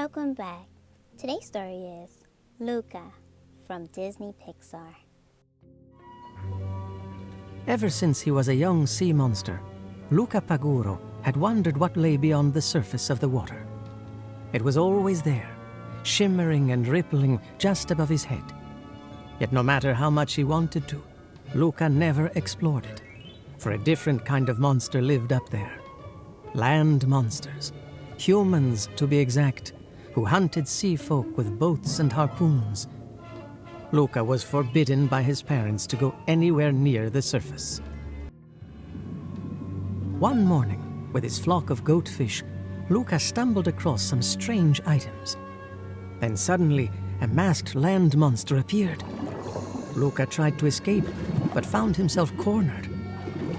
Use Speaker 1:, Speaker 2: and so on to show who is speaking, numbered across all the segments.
Speaker 1: Welcome back. Today's story is Luca from Disney Pixar.
Speaker 2: Ever since he was a young sea monster, Luca Paguro had wondered what lay beyond the surface of the water. It was always there, shimmering and rippling just above his head. Yet no matter how much he wanted to, Luca never explored it, for a different kind of monster lived up there. Land monsters, humans to be exact, who hunted sea folk with boats and harpoons. Luca was forbidden by his parents to go anywhere near the surface. One morning, with his flock of goatfish, Luca stumbled across some strange items. Then suddenly, a masked land monster appeared. Luca tried to escape, but found himself cornered.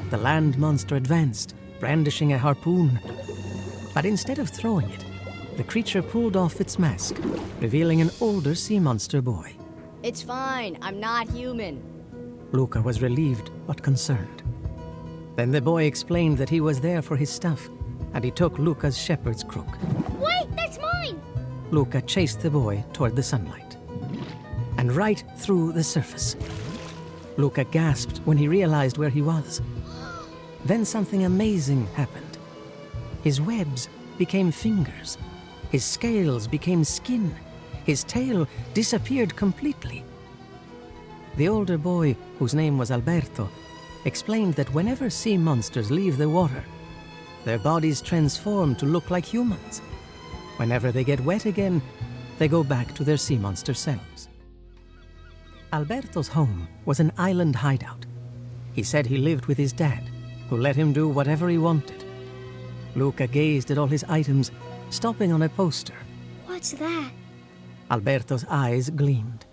Speaker 2: The land monster advanced, brandishing a harpoon. But instead of throwing it, the creature pulled off its mask, revealing an older sea monster boy.
Speaker 3: It's fine, I'm not human.
Speaker 2: Luca was relieved but concerned. Then the boy explained that he was there for his stuff, and he took Luca's shepherd's crook.
Speaker 4: Wait, that's mine!
Speaker 2: Luca chased the boy toward the sunlight. And right through the surface. Luca gasped when he realized where he was. Then something amazing happened. His webs became fingers. His scales became skin. His tail disappeared completely. The older boy, whose name was Alberto, explained that whenever sea monsters leave the water, their bodies transform to look like humans. Whenever they get wet again, they go back to their sea monster selves. Alberto's home was an island hideout. He said he lived with his dad, who let him do whatever he wanted. Luca gazed at all his items, stopping on a poster.
Speaker 4: What's that?
Speaker 2: Alberto's eyes gleamed.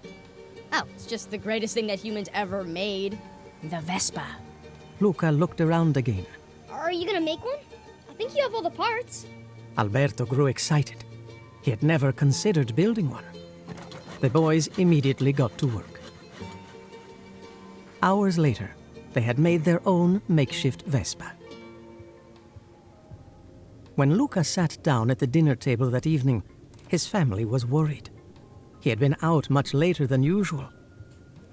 Speaker 3: Oh, it's just the greatest thing that humans ever made. The Vespa.
Speaker 2: Luca looked around again.
Speaker 4: Are you gonna make one? I think you have all the parts.
Speaker 2: Alberto grew excited. He had never considered building one. The boys immediately got to work. Hours later, they had made their own makeshift Vespa. When Luca sat down at the dinner table that evening, his family was worried. He had been out much later than usual.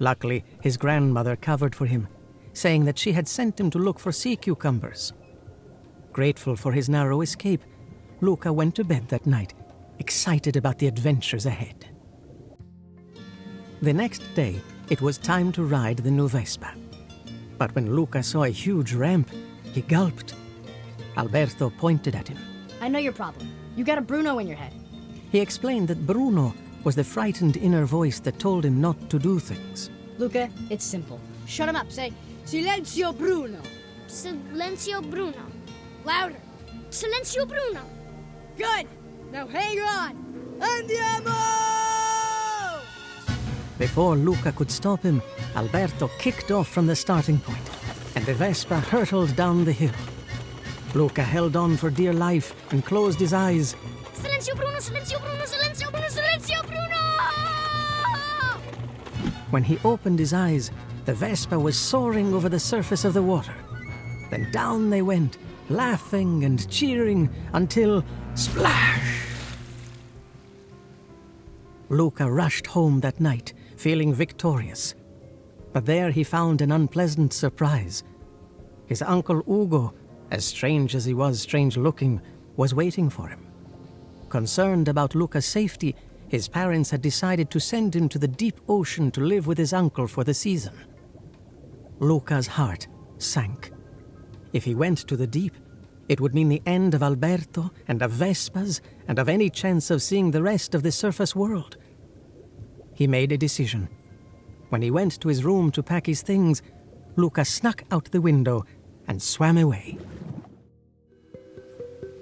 Speaker 2: Luckily, his grandmother covered for him, saying that she had sent him to look for sea cucumbers. Grateful for his narrow escape, Luca went to bed that night, excited about the adventures ahead. The next day, it was time to ride the new Vespa. But when Luca saw a huge ramp, he gulped. Alberto pointed at him.
Speaker 3: I know your problem. You got a Bruno in your head.
Speaker 2: He explained that Bruno was the frightened inner voice that told him not to do things.
Speaker 3: Luca, it's simple. Shut him up. Say, Silenzio Bruno.
Speaker 4: Silenzio Bruno.
Speaker 3: Louder.
Speaker 4: Silenzio Bruno.
Speaker 3: Good. Now hang on. Andiamo!
Speaker 2: Before Luca could stop him, Alberto kicked off from the starting point, and the Vespa hurtled down the hill. Luca held on for dear life and closed his eyes.
Speaker 4: Silenzio Bruno, Silenzio Bruno, Silenzio Bruno, Silenzio Bruno!
Speaker 2: When he opened his eyes, the Vespa was soaring over the surface of the water. Then down they went, laughing and cheering, until splash! Luca rushed home that night, feeling victorious. But there he found an unpleasant surprise. His uncle Ugo, as strange as he was strange-looking, was waiting for him. Concerned about Luca's safety, his parents had decided to send him to the deep ocean to live with his uncle for the season. Luca's heart sank. If he went to the deep, it would mean the end of Alberto and of Vespas and of any chance of seeing the rest of the surface world. He made a decision. When he went to his room to pack his things, Luca snuck out the window and swam away.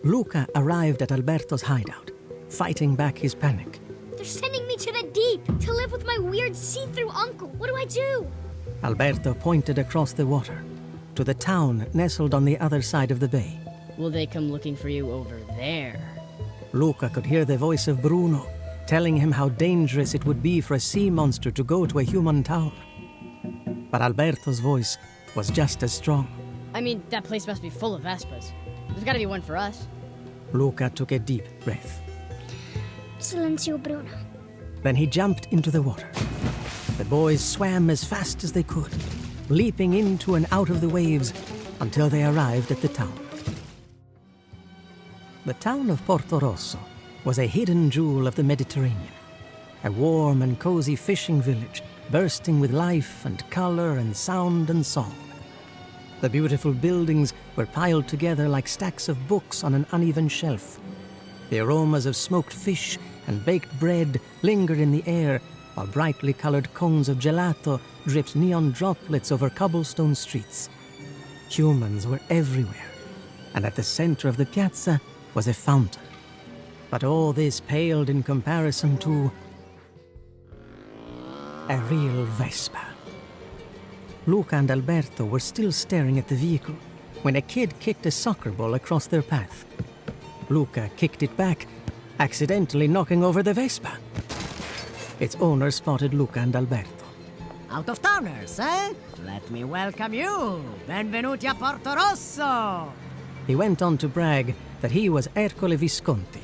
Speaker 2: Luca arrived at Alberto's hideout, fighting back his panic.
Speaker 4: They're sending me to the deep to live with my weird see-through uncle. What do I do?
Speaker 2: Alberto pointed across the water, to the town nestled on the other side of the bay.
Speaker 3: Will they come looking for you over there?
Speaker 2: Luca could hear the voice of Bruno, telling him how dangerous it would be for a sea monster to go to a human town. But Alberto's voice was just as strong.
Speaker 3: I mean, that place must be full of Vespas. There's gotta be one for us.
Speaker 2: Luca took a deep breath.
Speaker 4: Silenzio, Bruno.
Speaker 2: Then he jumped into the water. The boys swam as fast as they could, leaping into and out of the waves until they arrived at the town. The town of Porto Rosso was a hidden jewel of the Mediterranean, a warm and cozy fishing village bursting with life and color and sound and song. The beautiful buildings were piled together like stacks of books on an uneven shelf. The aromas of smoked fish and baked bread lingered in the air, while brightly colored cones of gelato dripped neon droplets over cobblestone streets. Humans were everywhere, and at the center of the piazza was a fountain. But all this paled in comparison to a real Vespa. Luca and Alberto were still staring at the vehicle when a kid kicked a soccer ball across their path. Luca kicked it back, accidentally knocking over the Vespa. Its owner spotted Luca and Alberto.
Speaker 5: Out-of-towners, eh? Let me welcome you. Benvenuti a Porto Rosso.
Speaker 2: He went on to brag that he was Ercole Visconti,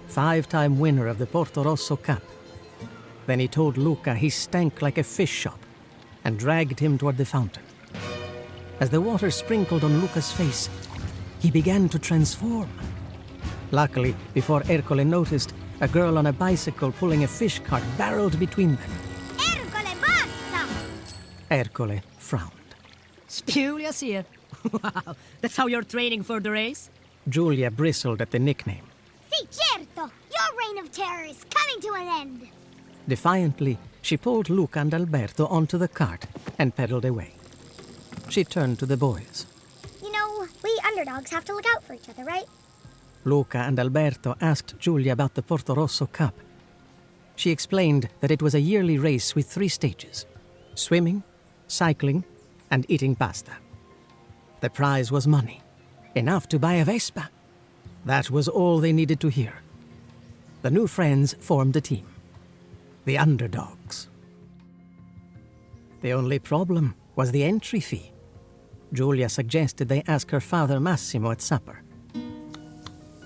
Speaker 2: 5-time winner of the Porto Rosso Cup. Then he told Luca he stank like a fish shop and dragged him toward the fountain. As the water sprinkled on Luca's face, he began to transform. Luckily, before Ercole noticed, a girl on a bicycle pulling a fish cart barreled between them.
Speaker 4: Ercole, basta!
Speaker 2: Ercole frowned.
Speaker 5: Giulia's here. Wow, that's how you're training for the race?
Speaker 2: Giulia bristled at the nickname.
Speaker 4: Si, certo! Your reign of terror is coming to an end!
Speaker 2: Defiantly, she pulled Luca and Alberto onto the cart and pedaled away. She turned to the boys.
Speaker 4: You know, we underdogs have to look out for each other, right?
Speaker 2: Luca and Alberto asked Giulia about the Porto Rosso Cup. She explained that it was a yearly race with 3 stages: swimming, cycling, and eating pasta. The prize was money, enough to buy a Vespa. That was all they needed to hear. The new friends formed a team. The underdogs. The only problem was the entry fee. Giulia suggested they ask her father Massimo at supper.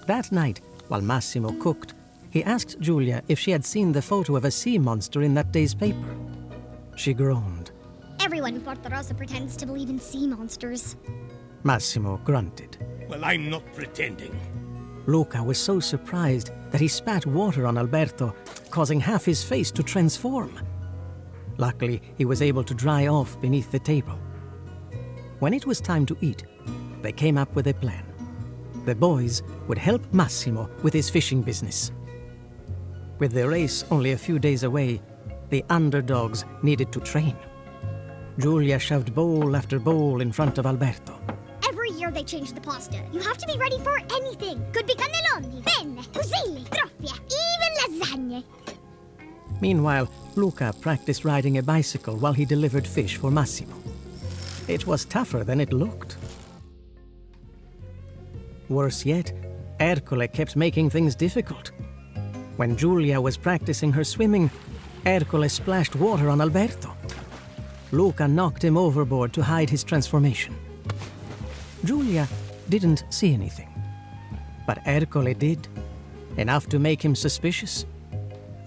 Speaker 2: That night, while Massimo cooked, he asked Giulia if she had seen the photo of a sea monster in that day's paper. She groaned.
Speaker 4: Everyone in Porto Rosso pretends to believe in sea monsters.
Speaker 2: Massimo grunted.
Speaker 6: Well, I'm not pretending.
Speaker 2: Luca was so surprised that he spat water on Alberto, causing half his face to transform. Luckily, he was able to dry off beneath the table. When it was time to eat, they came up with a plan. The boys would help Massimo with his fishing business. With the race only a few days away, the underdogs needed to train. Giulia shoved bowl after bowl in front of Alberto.
Speaker 4: Every year they change the pasta. You have to be ready for anything. Could be cannelloni, penne, fusilli, troffie, even lasagne.
Speaker 2: Meanwhile, Luca practiced riding a bicycle while he delivered fish for Massimo. It was tougher than it looked. Worse yet, Ercole kept making things difficult. When Giulia was practicing her swimming, Ercole splashed water on Alberto. Luca knocked him overboard to hide his transformation. Giulia didn't see anything, but Ercole did, enough to make him suspicious,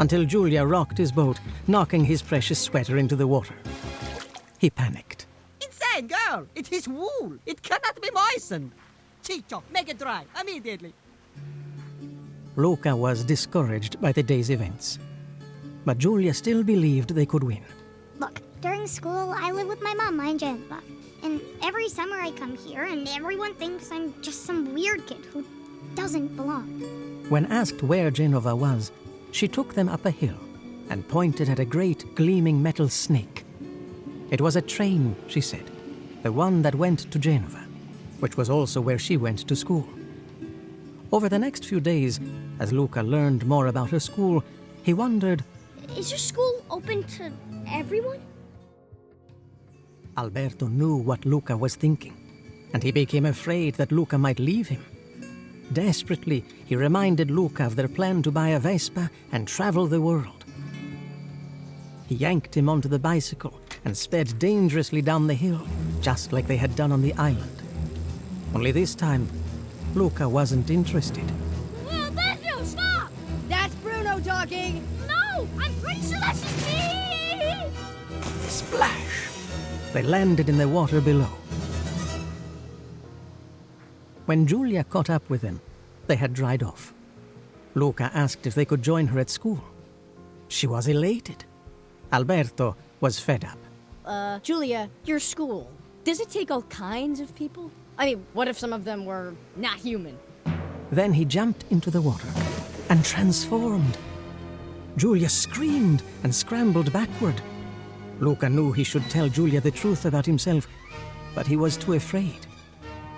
Speaker 2: until Giulia rocked his boat, knocking his precious sweater into the water. He panicked.
Speaker 5: Insane, girl! It is wool! It cannot be moistened! Ciccio, make it dry, immediately!
Speaker 2: Luca was discouraged by the day's events, but Giulia still believed they could win.
Speaker 4: Look, during school, I live with my mama in Genova. And every summer I come here, and everyone thinks I'm just some weird kid who doesn't belong.
Speaker 2: When asked where Genova was, she took them up a hill and pointed at a great gleaming metal snake. It was a train, she said, the one that went to Genova, which was also where she went to school. Over the next few days, as Luca learned more about her school, he wondered,
Speaker 4: is your school open to everyone?
Speaker 2: Alberto knew what Luca was thinking, and he became afraid that Luca might leave him. Desperately, he reminded Luca of their plan to buy a Vespa and travel the world. He yanked him onto the bicycle and sped dangerously down the hill, just like they had done on the island. Only this time, Luca wasn't interested.
Speaker 3: Alberto, stop! That's Bruno, darling.
Speaker 5: talking?
Speaker 4: No! I'm pretty sure that's just me!
Speaker 2: Splash! They landed in the water below. When Giulia caught up with them, they had dried off. Luca asked if they could join her at school. She was elated. Alberto was fed up.
Speaker 3: Giulia, your school, does it take all kinds of people? I mean, what if some of them were not human?
Speaker 2: Then he jumped into the water and transformed. Giulia screamed and scrambled backward. Luca knew he should tell Giulia the truth about himself, but he was too afraid.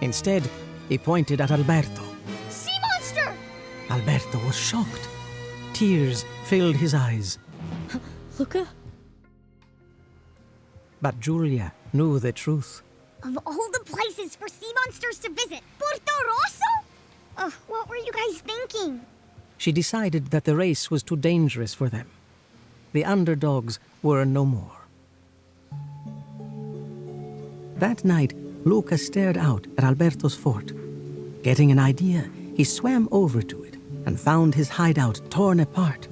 Speaker 2: Instead, he pointed at Alberto.
Speaker 4: Sea monster!
Speaker 2: Alberto was shocked. Tears filled his eyes.
Speaker 3: Luca?
Speaker 2: But Giulia knew the truth.
Speaker 4: Of all the places for sea monsters to visit, Porto Rosso? What were you guys thinking?
Speaker 2: She decided that the race was too dangerous for them. The underdogs were no more. That night, Luca stared out at Alberto's fort. Getting an idea, he swam over to it and found his hideout torn apart.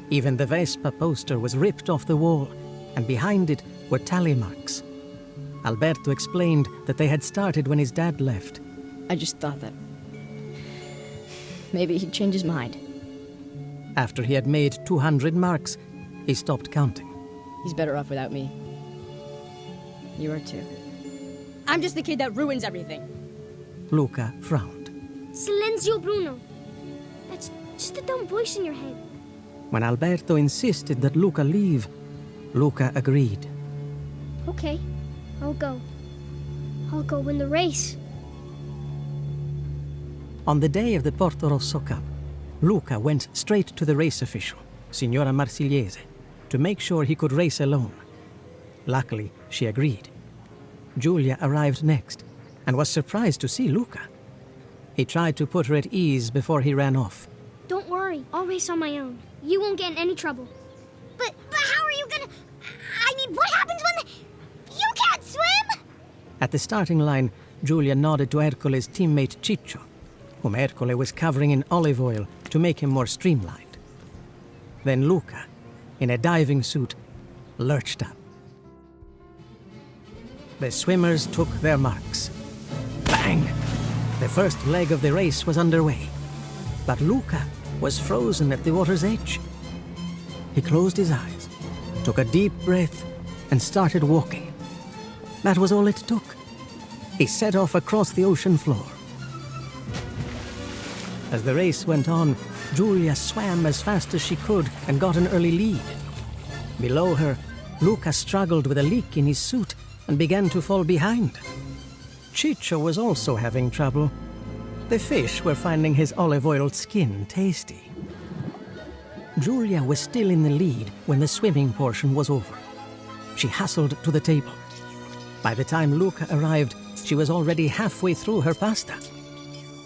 Speaker 2: Even the Vespa poster was ripped off the wall, and behind it were tally marks. Alberto explained that they had started when his dad left.
Speaker 3: I just thought that maybe he'd change his mind.
Speaker 2: After he had made 200 marks, he stopped counting.
Speaker 3: He's better off without me. You are too. I'm just the kid that ruins everything.
Speaker 2: Luca frowned.
Speaker 4: Silenzio Bruno. That's just a dumb voice in your head.
Speaker 2: When Alberto insisted that Luca leave, Luca agreed.
Speaker 4: Okay, I'll go. I'll go win the race.
Speaker 2: On the day of the Porto Rosso Cup, Luca went straight to the race official, Signora Marsigliese, to make sure he could race alone. Luckily, she agreed. Giulia arrived next and was surprised to see Luca. He tried to put her at ease before he ran off.
Speaker 4: Don't worry, I'll race on my own. You won't get in any trouble. But how are you gonna... I mean, what happens when you can't swim?
Speaker 2: At the starting line, Giulia nodded to Ercole's teammate Ciccio, whom Ercole was covering in olive oil to make him more streamlined. Then Luca, in a diving suit, lurched up. The swimmers took their marks. Bang! The first leg of the race was underway. But Luca was frozen at the water's edge. He closed his eyes, took a deep breath, and started walking. That was all it took. He set off across the ocean floor. As the race went on, Giulia swam as fast as she could and got an early lead. Below her, Luca struggled with a leak in his suit and began to fall behind. Ciccio was also having trouble. The fish were finding his olive-oiled skin tasty. Giulia was still in the lead when the swimming portion was over. She hustled to the table. By the time Luca arrived, she was already halfway through her pasta.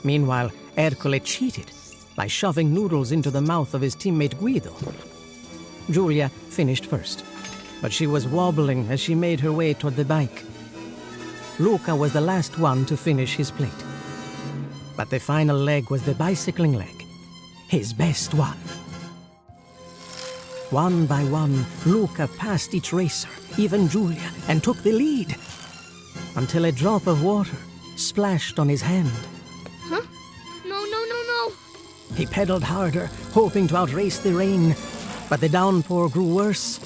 Speaker 2: Meanwhile, Ercole cheated by shoving noodles into the mouth of his teammate Guido. Giulia finished first, but she was wobbling as she made her way toward the bike. Luca was the last one to finish his plate. But the final leg was the bicycling leg, his best one. One by one, Luca passed each racer, even Giulia, and took the lead, until a drop of water splashed on his hand.
Speaker 4: Huh? No.
Speaker 2: He pedaled harder, hoping to outrace the rain, but the downpour grew worse.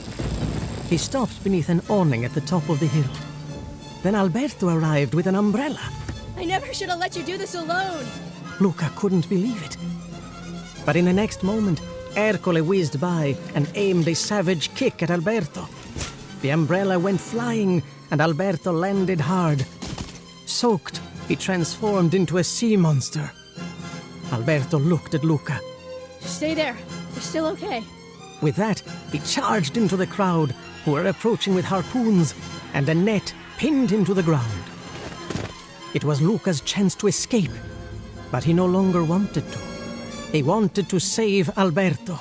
Speaker 2: He stopped beneath an awning at the top of the hill. Then Alberto arrived with an umbrella.
Speaker 3: I never should have let you do this alone.
Speaker 2: Luca couldn't believe it. But in the next moment, Ercole whizzed by and aimed a savage kick at Alberto. The umbrella went flying, and Alberto landed hard. Soaked, he transformed into a sea monster. Alberto looked at Luca.
Speaker 3: Stay there. You're still okay.
Speaker 2: With that, he charged into the crowd, who were approaching with harpoons, and a net pinned him to the ground. It was Luca's chance to escape, but he no longer wanted to. He wanted to save Alberto.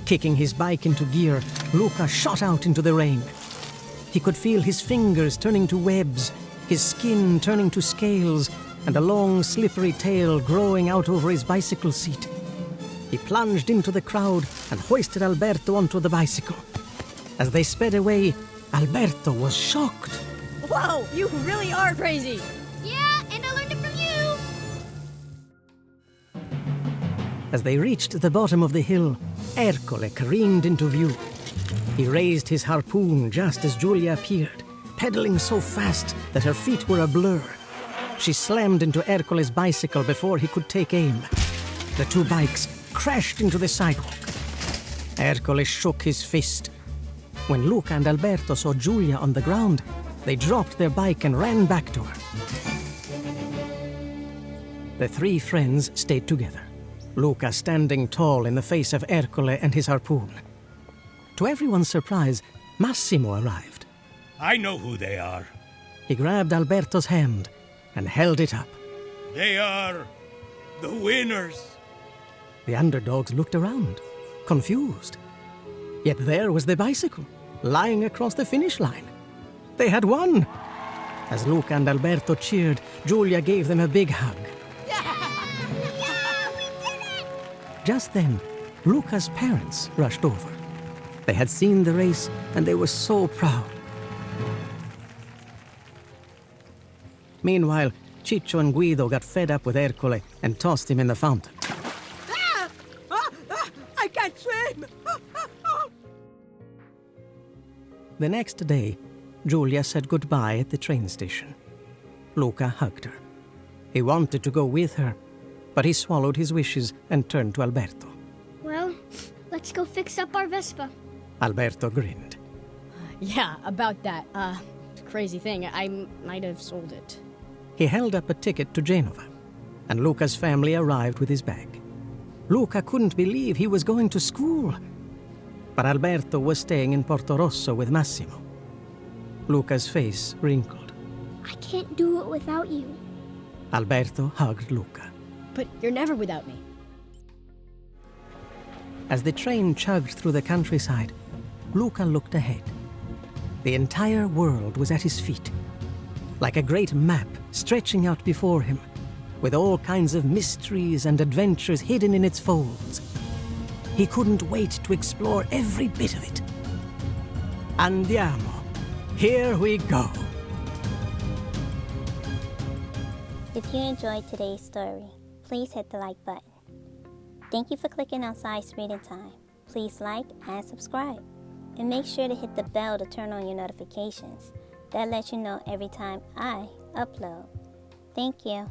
Speaker 2: Kicking his bike into gear, Luca shot out into the rain. He could feel his fingers turning to webs, his skin turning to scales, and a long, slippery tail growing out over his bicycle seat. He plunged into the crowd and hoisted Alberto onto the bicycle. As they sped away, Alberto was shocked.
Speaker 3: Whoa, you really are crazy!
Speaker 4: Yeah, and I learned it from you!
Speaker 2: As they reached the bottom of the hill, Ercole careened into view. He raised his harpoon just as Giulia appeared, pedaling so fast that her feet were a blur. She slammed into Ercole's bicycle before he could take aim. The two bikes crashed into the sidewalk. Ercole shook his fist. When Luca and Alberto saw Giulia on the ground, they dropped their bike and ran back to her. The three friends stayed together, Luca standing tall in the face of Ercole and his harpoon. To everyone's surprise, Massimo arrived.
Speaker 6: I know who they are.
Speaker 2: He grabbed Alberto's hand and held it up.
Speaker 6: They are the winners.
Speaker 2: The underdogs looked around, confused. Yet there was the bicycle, lying across the finish line. They had won! As Luca and Alberto cheered, Giulia gave them a big hug. Just then, Luca's parents rushed over. They had seen the race, and they were so proud. Meanwhile, Ciccio and Guido got fed up with Ercole and tossed him in the fountain.
Speaker 5: I can't swim!
Speaker 2: The next day, Giulia said goodbye at the train station. Luca hugged her. He wanted to go with her, but he swallowed his wishes and turned to Alberto.
Speaker 4: Well, let's go fix up our Vespa.
Speaker 2: Alberto grinned.
Speaker 3: Yeah, about that, crazy thing. I might have sold it.
Speaker 2: He held up a ticket to Genova, and Luca's family arrived with his bag. Luca couldn't believe he was going to school. But Alberto was staying in Porto Rosso with Massimo. Luca's face wrinkled.
Speaker 4: I can't do it without you.
Speaker 2: Alberto hugged Luca.
Speaker 3: But you're never without me.
Speaker 2: As the train chugged through the countryside, Luca looked ahead. The entire world was at his feet, like a great map stretching out before him, with all kinds of mysteries and adventures hidden in its folds. He couldn't wait to explore every bit of it. Andiamo. Here we go.
Speaker 1: If you enjoyed today's story, please hit the like button. Thank you for clicking on Science Reading Time. Please like and subscribe. And make sure to hit the bell to turn on your notifications. That lets you know every time I upload. Thank you.